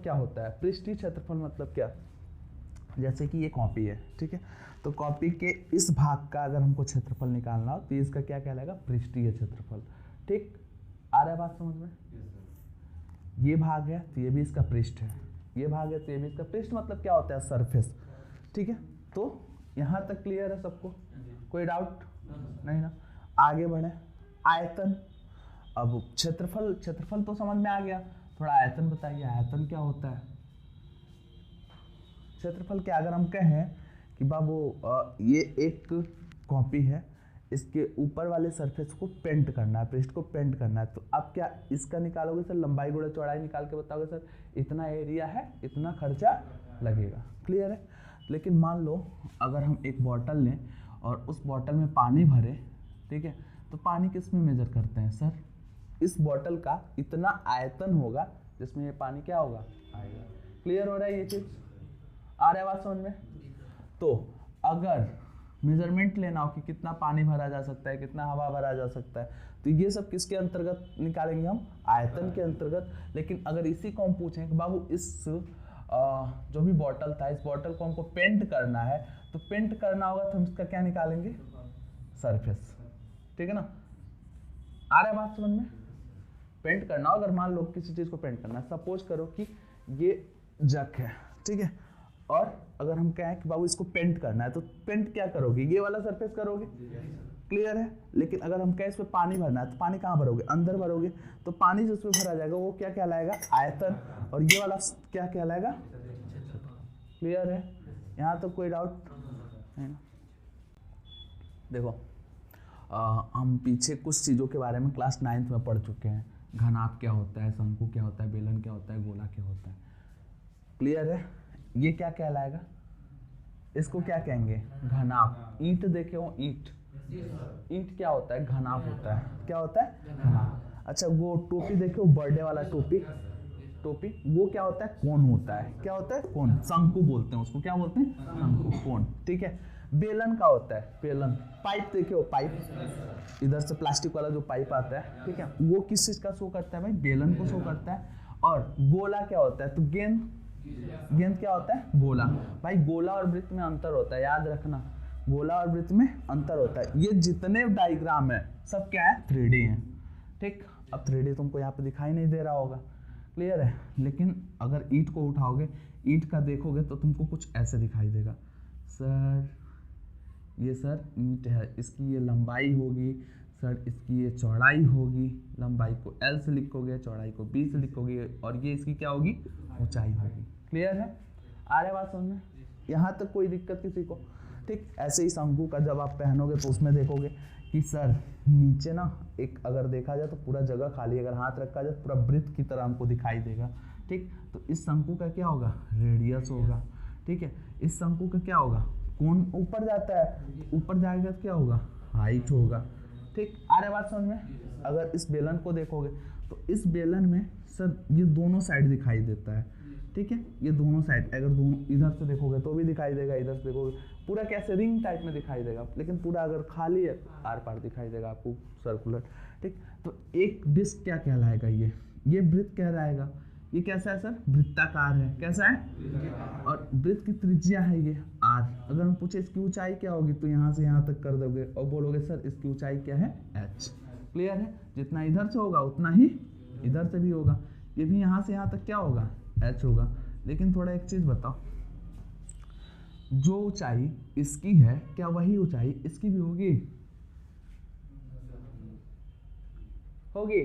क्या होता है? पृष्ठीय क्षेत्रफल मतलब क्या? जैसे कि ये कॉपी है, ठीक है, तो कॉपी के इस भाग का अगर हमको क्षेत्रफल निकालना हो तो इसका क्या कहलाएगा? पृष्ठीय क्षेत्रफल। ठीक, आ रहा है बात समझ में? ये भाग है तो ये भी इसका पृष्ठ है, ये भाग है तो ये भी इसका पृष्ठ। मतलब क्या होता है? सरफेस। ठीक है, तो यहाँ तक क्लियर है सबको? कोई डाउट नहीं ना? आगे बढ़े। आयतन। अब क्षेत्रफल, क्षेत्रफल तो समझ में आ गया, थोड़ा आयतन बताइए। आयतन क्या होता है? क्षेत्रफल क्या, अगर हम कहें कि बाबू ये एक कॉपी है, इसके ऊपर वाले सरफेस को पेंट करना है, पृष्ठ को पेंट करना है, तो आप क्या इसका निकालोगे सर? लंबाई गुणा चौड़ाई निकाल के बताओगे सर इतना एरिया है, इतना खर्चा लगेगा। क्लियर है? लेकिन मान लो अगर हम एक बॉटल लें और उस बॉटल में पानी भरें, ठीक है, तो पानी किस में मेजर करते हैं सर? इस बॉटल का इतना आयतन होगा जिसमें ये पानी क्या होगा? आएगा। क्लियर हो रहा है ये चीज? आ रहा है बात समझ में? तो अगर मेजरमेंट लेना हो कि कितना पानी भरा जा सकता है, कितना हवा भरा जा सकता है, तो ये सब किसके अंतर्गत निकालेंगे हम? आयतन के अंतर्गत। लेकिन अगर इसी को हम पूछें कि बाबू इस जो भी बॉटल था, इस बॉटल को हमको पेंट करना है, तो पेंट करना होगा तो हम इसका क्या निकालेंगे? सरफेस। ठीक है ना? आ रहा है बात समझ में? पेंट करना हो, अगर मान लो किसी चीज को पेंट करना है, सपोज करो कि ये जग है, ठीक है, और अगर हम कहें कि बाबू इसको पेंट करना है, तो पेंट क्या करोगे? ये वाला सरफेस करोगे। क्लियर है? लेकिन अगर हम कहें इसमें पानी भरना है, तो पानी कहाँ भरोगे? अंदर भरोगे। तो पानी जिसमें भरा जाएगा वो क्या कहलाएगा? आयतन। और ये वाला क्या कहलाएगा? क्लियर है? यहाँ तो कोई डाउट है ना? देखो हम पीछे कुछ चीज़ों के बारे में क्लास 9th में पढ़ चुके हैं। घनाभ क्या होता है, शंकु क्या होता है, बेलन क्या होता है, गोला क्या होता है। क्लियर है? ये क्या कहलाएगा? इसको क्या कहेंगे? घनाभ। ईंट देखे हो? ईंट, ईंट क्या होता है? घनाभ होता है। क्या होता है? घनाभ। अच्छा, वो टोपी देखे हो? बर्थडे वाला टोपी, टोपी, वो क्या होता है? कोन होता है। क्या होता है? कोन। शंकु बोलते हैं उसको। क्या बोलते हैं? शंकु, कोन। ठीक है। बेलन का होता है? बेलन। पाइप देखे हो? पाइप, इधर से प्लास्टिक वाला जो पाइप आता है, ठीक है, वो किस चीज का शो करता है भाई? बेलन को शो करता है। और गोला क्या होता है? तो गेंद, गेंद क्या होता है? गोला। भाई गोला और वृत्त में अंतर होता है, याद रखना, गोला और वृत्त में अंतर होता है। ये जितने डायग्राम है सब क्या है? 3D है। ठीक, अब 3D तुमको यहाँ पे दिखाई नहीं दे रहा होगा। क्लियर है? लेकिन अगर ईंट को उठाओगे, ईंट का देखोगे तो तुमको कुछ ऐसे दिखाई देगा। सर ये सर ईंट है, इसकी ये लंबाई होगी, सर इसकी ये चौड़ाई होगी, लंबाई को L से लिखोगे, चौड़ाई को B से लिखोगे, और ये इसकी क्या होगी? ऊंचाई होगी। क्लियर है? आ रहा है बात समझ में? यहाँ तक कोई दिक्कत किसी को? ठीक, ऐसे ही शंकु का जब आप पहनोगे तो उसमें देखोगे कि सर नीचे ना एक, अगर देखा जाए तो पूरा जगह खाली, अगर हाथ रखा जाए तो पूरा वृत्त की तरह हमको दिखाई देगा। ठीक, तो इस शंकु का क्या होगा? रेडियस होगा। ठीक है, इस शंकु का क्या होगा? कोण ऊपर जाता है, ऊपर जाएगा तो क्या होगा? हाइट होगा। ठीक, आ रहा है बात समझ में? अगर इस बेलन को देखोगे तो इस बेलन में सर ये दोनों साइड दिखाई देता है। ठीक है, ये दोनों साइड, अगर दोनों इधर से देखोगे तो भी दिखाई देगा, इधर से देखोगे पूरा कैसे रिंग टाइप में दिखाई देगा, लेकिन पूरा अगर खाली है आर पार दिखाई देगा आपको सर्कुलर। ठीक, तो एक डिस्क क्या कहलाएगा? ये वृत्त कहलाएगा। ये कैसा है सर? वृत्ताकार है। कैसा है? और वृत्त की त्रिज्या है ये r। अगर हम पूछे इसकी ऊंचाई क्या होगी, तो यहाँ से यहाँ तक कर दोगे और बोलोगे सर इसकी ऊंचाई क्या है? h। क्लियर है? जितना इधर से होगा उतना ही इधर से भी होगा। ये भी यहाँ से यहाँ तक क्या होगा? h होगा। लेकिन थोड़ा एक चीज बताओ, जो ऊंचाई इसकी है क्या वही ऊंचाई इसकी भी होगी? होगी?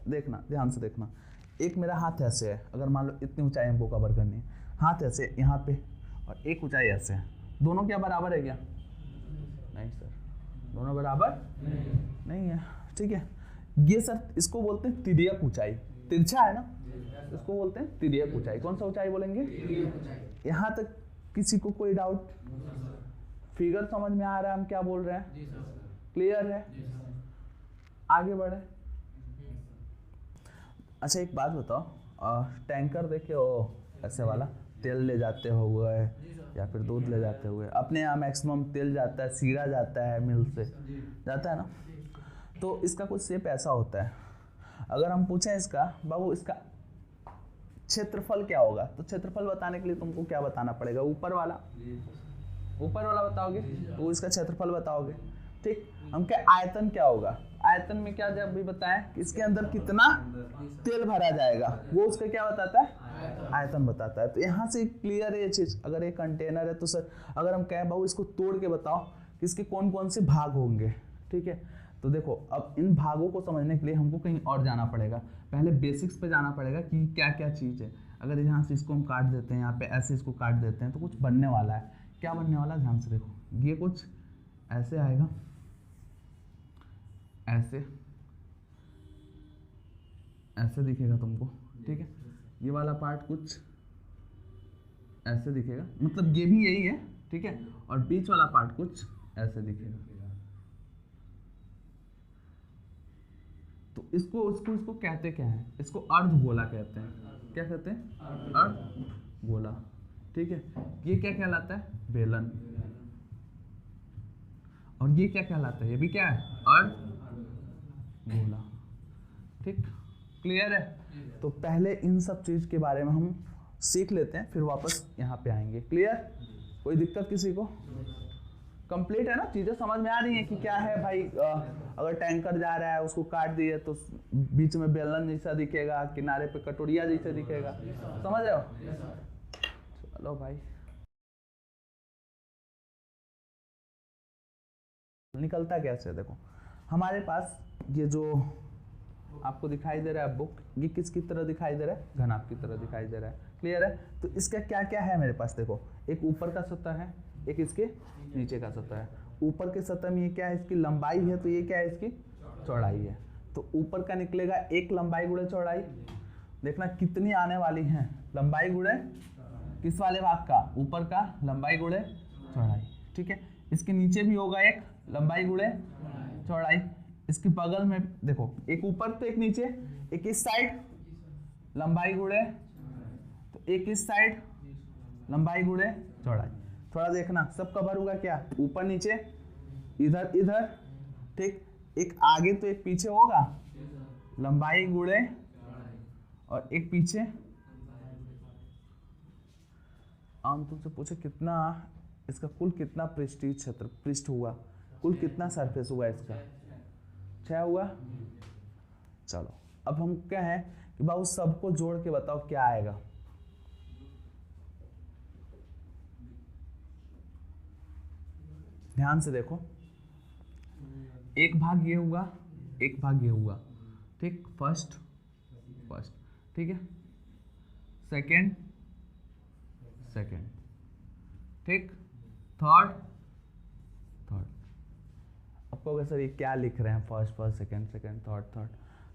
देखना, ध्यान से देखना। एक मेरा हाथ ऐसे है, अगर मान लो इतनी ऊंचाई हमको कवर करनी है, हाथ ऐसे यहाँ पे, और एक ऊंचाई ऐसे है, दोनों क्या बराबर है क्या? नहीं सर, दोनों बराबर नहीं है। ठीक है, ये सर इसको बोलते हैं तिर्यक ऊंचाई। तिरछा है ना, इसको बोलते हैं तिर्यक ऊंचाई। कौन सा ऊंचाई बोलेंगे? यहाँ तक किसी को कोई डाउट? फिगर समझ में आ रहा है हम क्या बोल रहे हैं? क्लियर है? आगे बढ़े। अच्छा एक बात बताओ, टैंकर देखे हो ऐसे वाला, तेल ले जाते हो हुए या फिर दूध ले जाते हुए, अपने यहाँ मैक्सिमम तेल जाता है, सीरा जाता है, मिल से जाता है ना, तो इसका कुछ शेप ऐसा होता है। अगर हम पूछें इसका, बाबू इसका क्षेत्रफल क्या होगा। तो क्षेत्रफल बताने के लिए तुमको क्या बताना पड़ेगा, ऊपर वाला बताओगे तो इसका क्षेत्रफल बताओगे। ठीक, हम क्या आयतन क्या होगा, आयतन में क्या जब भी बताएं कि इसके अंदर कितना तेल भरा जाएगा वो उसका क्या बताता है, आयतन बताता है। तो यहाँ से क्लियर है ये चीज। अगर ये कंटेनर है तो सर अगर हम कहें बाबू इसको तोड़ के बताओ कि इसके कौन कौन से भाग होंगे, ठीक है। तो देखो अब इन भागों को समझने के लिए हमको कहीं और जाना पड़ेगा, पहले बेसिक्स पे जाना पड़ेगा कि क्या क्या चीज़ है। अगर यहाँ से इसको हम काट देते हैं, यहाँ पे ऐसे इसको काट देते हैं तो कुछ बनने वाला है। क्या बनने वाला है, ध्यान से देखो, ये कुछ ऐसे आएगा, ऐसे दिखेगा तुमको, ठीक है। ये वाला पार्ट कुछ ऐसे दिखेगा, मतलब ये भी यही है, ठीक है। और बीच वाला पार्ट कुछ ऐसे दिखेगा। तो इसको कहते क्या है, इसको अर्धगोला कहते हैं। क्या कहते हैं, अर्धगोला, ठीक है। ये क्या कहलाता है, बेलन। और ये क्या कहलाता है, ये भी क्या है, अर्धगोला। ठीक, क्लियर है। तो पहले इन सब चीज के बारे में हम सीख लेते हैं, फिर वापस यहाँ पे आएंगे। क्लियर, कोई दिक्कत किसी को, कंप्लीट है ना, चीजें समझ में आ रही हैं कि क्या है भाई। अगर टैंकर जा रहा है उसको काट दिए तो बीच में बेलन जैसा दिखेगा, किनारे पे कटोरिया जैसा दिखेगा, समझ रहे हो। चलो भाई, निकलता कैसे, देखो हमारे पास ये जो आपको दिखाई दे रहा है बुक, ये किसकी तरह दिखाई दे रहा है, घनाभ की तरह दिखाई दे रहा है। क्लियर है। तो इसका क्या क्या है मेरे पास, देखो एक ऊपर का सतह है, एक इसके नीचे का सतह है। ऊपर के सतह में ये क्या है, इसकी लंबाई है, तो ये क्या है, इसकी चौड़ाई है। तो ऊपर का निकलेगा एक लंबाई गुणे चौड़ाई। देखना कितनी आने वाली हैं, लंबाई गुणे किस वाले भाग का, ऊपर का, लंबाई गुणे चौड़ाई, ठीक है। इसके नीचे भी होगा एक लंबाई गुणे चौड़ाई। इसके बगल में देखो एक ऊपर तो एक नीचे, एक इस साइड लंबाई गुणे, तो एक इस साइड लंबाई गुणे चौड़ाई। थोड़ा देखना सब कवर होगा क्या, ऊपर नीचे, इधर इधर, ठीक। एक आगे तो एक पीछे होगा, लंबाई गुणे, और एक पीछे। आम तुमसे पूछे कितना इसका कुल कितना पृष्ठीय क्षेत्र, पृष्ठ हुआ, कुल कितना सरफेस हुआ इसका, 6 हुआ। चलो अब हम क्या है कि बाबू सबको जोड़ के बताओ क्या आएगा। ध्यान से देखो, एक भाग ये हुआ, एक भाग ये हुआ, ठीक। फर्स्ट, ठीक है। सेकंड, ठीक। थर्ड। अब कहोगे सर ये क्या लिख रहे हैं, फर्स्ट, सेकंड, थर्ड।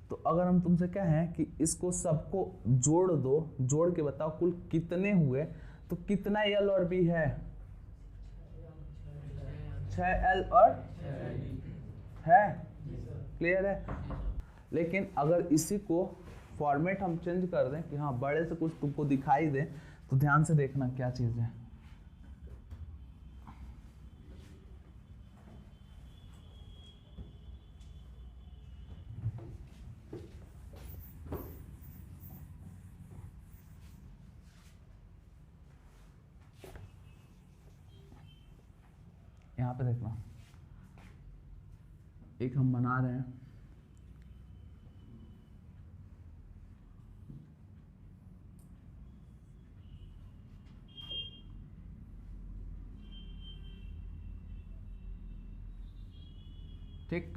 तो अगर हम तुमसे कहें कि इसको सबको जोड़ दो, जोड़ के बताओ कुल कितने हुए, तो कितना L और B है, 6L और है। क्लियर है। लेकिन अगर इसी को फॉर्मेट हम चेंज कर दें कि हाँ बड़े से कुछ तुमको दिखाई दे, तो ध्यान से देखना क्या चीज़ है। यहाँ पे देखना, एक हम बना रहे हैं, ठीक।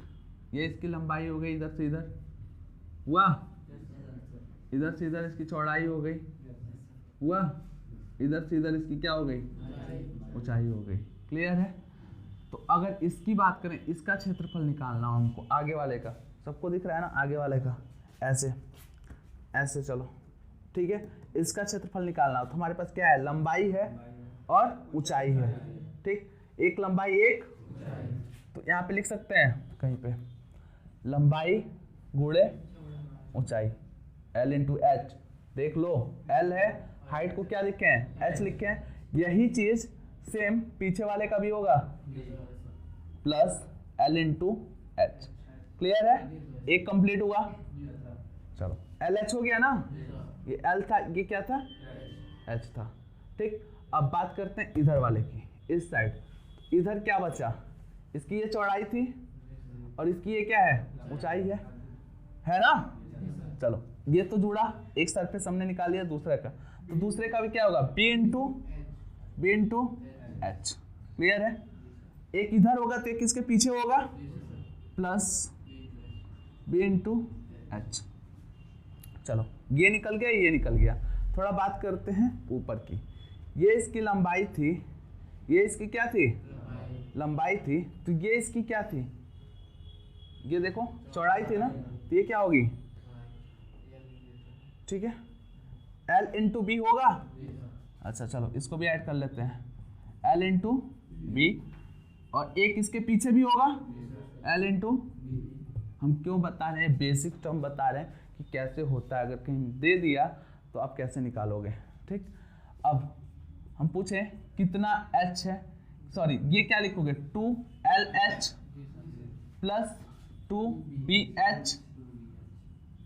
ये इसकी लंबाई हो गई, इधर से इधर हुआ, इधर से इधर इसकी चौड़ाई हो गई, हुआ, इधर से इधर इसकी क्या हो गई, ऊंचाई हो गई। क्लियर है। तो अगर इसकी बात करें, इसका क्षेत्रफल निकालना हमको, आगे वाले का, सबको दिख रहा है ना, आगे वाले का, ऐसे चलो, ठीक है। इसका क्षेत्रफल निकालना हो तो हमारे पास क्या है, लंबाई है और ऊंचाई है, ठीक। एक लंबाई एक, तो यहाँ पे लिख सकते हैं कहीं पे, लंबाई गुणे ऊंचाई, L इंटू एच। देख लो L है, हाइट को क्या लिखे हैं, H लिखे हैं। यही चीज सेम पीछे वाले का भी होगा, plus L into H. Clear है, एक कंप्लीट हुआ। चलो LH हो गया ना, ये L था, ये क्या था, H था। ठीक, अब बात करते हैं इधर वाले की, इस साइड। इधर क्या बचा, इसकी ये चौड़ाई थी और इसकी ये क्या है, ऊंचाई है ना। चलो ये तो जुड़ा, एक सरफेस हमने निकाल लिया दूसरे का, तो दूसरे का भी क्या होगा, B इंटू H। क्लियर है, एक इधर होगा तो एक इसके पीछे होगा, प्लस B इंटू H। चलो ये निकल गया, ये निकल गया। थोड़ा बात करते हैं ऊपर की। ये इसकी लंबाई थी, ये इसकी क्या थी, लंबाई थी, तो ये इसकी क्या थी, ये देखो चौड़ाई थी ना, तो ये क्या होगी, ठीक है, L इंटू बी होगा। अच्छा चलो इसको भी ऐड कर लेते हैं, L इंटू बी, और एक इसके पीछे भी होगा, L इंटू। हम क्यों बता रहे हैं, बेसिक टर्म बता रहे हैं कि कैसे होता है, अगर कहीं दे दिया तो आप कैसे निकालोगे। ठीक, अब हम पूछें कितना H है, सॉरी ये क्या लिखोगे, 2LH plus 2BH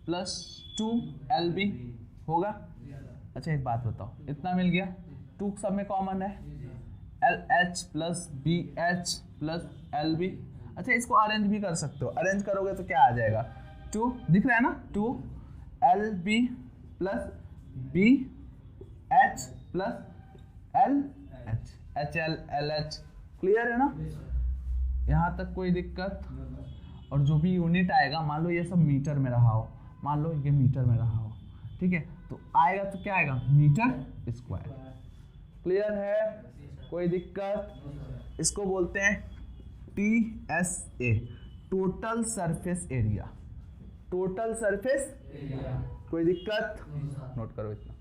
plus 2LB होगा। अच्छा एक बात बताओ, इतना मिल गया, 2 सब में कॉमन है, LH plus BH plus LB। अच्छा इसको अरेंज भी कर सकते हो, अरेंज करोगे तो क्या आ जाएगा, 2 दिख रहा है ना, 2LB plus BH plus LH, HL LH। Clear है ना, यहाँ तक कोई दिक्कत। और जो भी यूनिट आएगा, मान लो ये सब मीटर में रहा हो, मान लो ये मीटर में रहा हो, ठीक है, तो आएगा तो क्या आएगा, मीटर स्क्वायर। क्लियर है, कोई दिक्कत। इसको बोलते हैं TSA, total surface area, total surface area. कोई दिक्कत, नोट करो इतना।